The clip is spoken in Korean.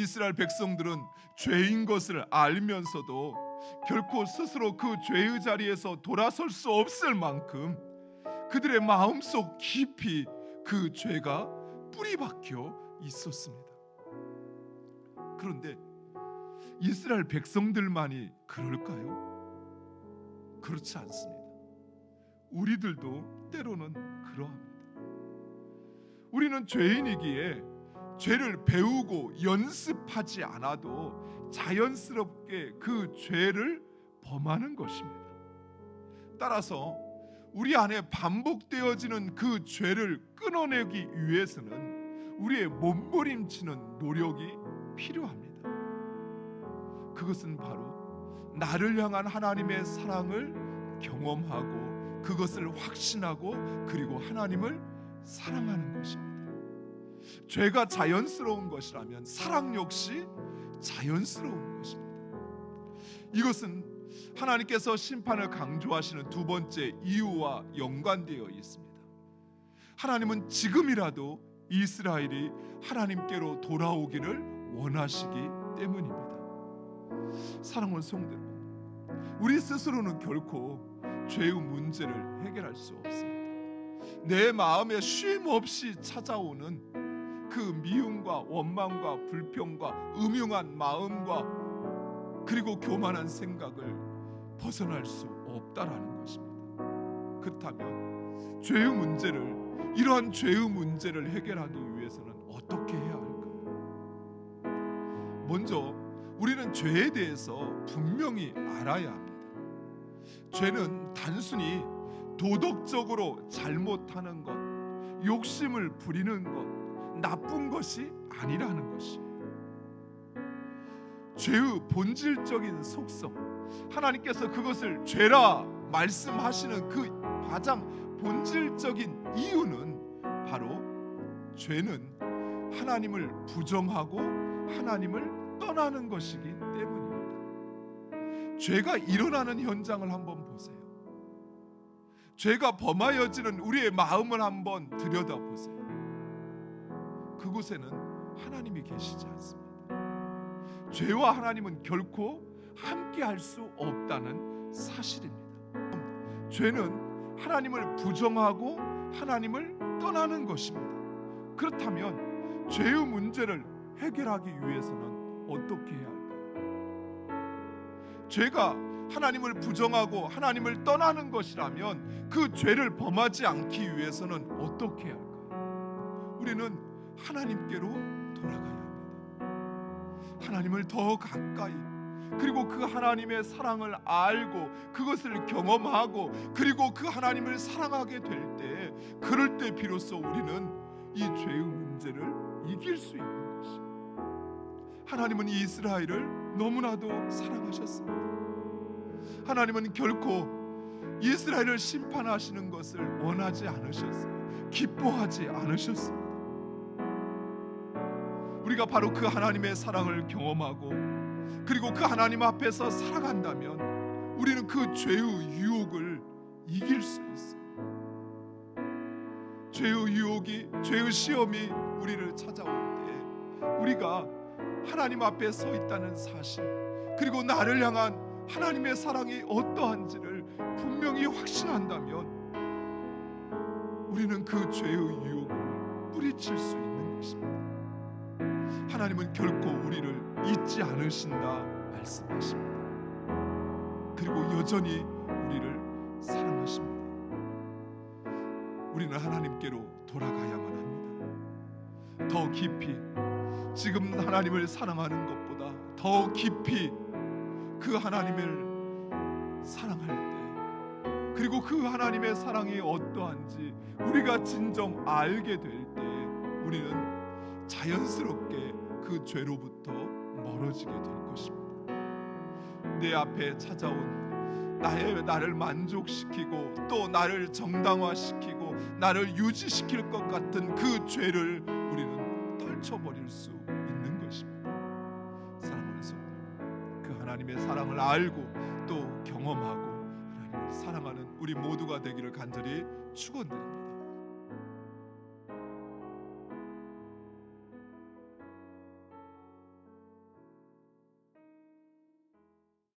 이스라엘 백성들은 죄인 것을 알면서도 결코 스스로 그 죄의 자리에서 돌아설 수 없을 만큼 그들의 마음속 깊이 그 죄가 뿌리 박혀 있었습니다. 그런데 이스라엘 백성들만이 그럴까요? 그렇지 않습니다. 우리들도 때로는 그러합니다. 우리는 죄인이기에 죄를 배우고 연습하지 않아도 자연스럽게 그 죄를 범하는 것입니다. 따라서 우리 안에 반복되어지는 그 죄를 끊어내기 위해서는 우리의 몸부림치는 노력이 필요합니다. 그것은 바로 나를 향한 하나님의 사랑을 경험하고 그것을 확신하고 그리고 하나님을 사랑하는 것입니다. 죄가 자연스러운 것이라면 사랑 역시 자연스러운 것입니다. 이것은 하나님께서 심판을 강조하시는 두 번째 이유와 연관되어 있습니다. 하나님은 지금이라도 이스라엘이 하나님께로 돌아오기를 원하시기 때문입니다. 사랑하는 성도 여러분, 우리 스스로는 결코 죄의 문제를 해결할 수 없습니다. 내 마음에 쉼 없이 찾아오는 그 미움과 원망과 불평과 음흉한 마음과 그리고 교만한 생각을 벗어날 수 없다라는 것입니다. 그렇다면 죄의 문제를, 이러한 죄의 문제를 해결하기 위해서는 어떻게 해야 할까요? 먼저 우리는 죄에 대해서 분명히 알아야 합니다. 죄는 단순히 도덕적으로 잘못하는 것, 욕심을 부리는 것, 나쁜 것이 아니라는 것이에요. 죄의 본질적인 속성, 하나님께서 그것을 죄라 말씀하시는 그 가장 본질적인 이유는 바로 죄는 하나님을 부정하고 하나님을 떠나는 것이기 때문입니다. 죄가 일어나는 현장을 한번 보세요. 죄가 범하여지는 우리의 마음을 한번 들여다보세요. 그곳에는 하나님이 계시지 않습니다. 죄와 하나님은 결코 함께 할 수 없다는 사실입니다. 죄는 하나님을 부정하고 하나님을 떠나는 것입니다. 그렇다면 죄의 문제를 해결하기 위해서는 어떻게 해야 할까요? 죄가 하나님을 부정하고 하나님을 떠나는 것이라면 그 죄를 범하지 않기 위해서는 어떻게 해야 할까요? 우리는 하나님께로 돌아가야 합니다. 하나님을 더 가까이, 그리고 그 하나님의 사랑을 알고 그것을 경험하고 그리고 그 하나님을 사랑하게 될 때, 그럴 때 비로소 우리는 이 죄의 문제를 이길 수 있는 것입니다. 하나님은 이스라엘을 너무나도 사랑하셨습니다. 하나님은 결코 이스라엘을 심판하시는 것을 원하지 않으셨어요. 기뻐하지 않으셨습니다. 우리가 바로 그 하나님의 사랑을 경험하고 그리고 그 하나님 앞에서 살아간다면 우리는 그 죄의 유혹을 이길 수 있어요. 죄의 유혹이, 죄의 시험이 우리를 찾아올 때 우리가 하나님 앞에 서 있다는 사실, 그리고 나를 향한 하나님의 사랑이 어떠한지를 분명히 확신한다면 우리는 그 죄의 유혹을 뿌리칠 수 있는 것입니다. 하나님은 결코 우리를 잊지 않으신다 말씀하십니다. 그리고 여전히 우리를 사랑하십니다. 우리는 하나님께로 돌아가야만 합니다. 더 깊이, 지금 하나님을 사랑하는 것보다 더 깊이 그 하나님을 사랑할 때, 그리고 그 하나님의 사랑이 어떠한지 우리가 진정 알게 될 때 우리는 자연스럽게 그 죄로부터 멀어지게 될 것입니다. 내 앞에 찾아온 나를 만족시키고 또 나를 정당화시키고 나를 유지시킬 것 같은 그 죄를 우리는 떨쳐버릴 수 있는 것입니다. 사랑하는 성도, 그 하나님의 사랑을 알고 또 경험하고 하나님을 사랑하는 우리 모두가 되기를 간절히 축원드립니다.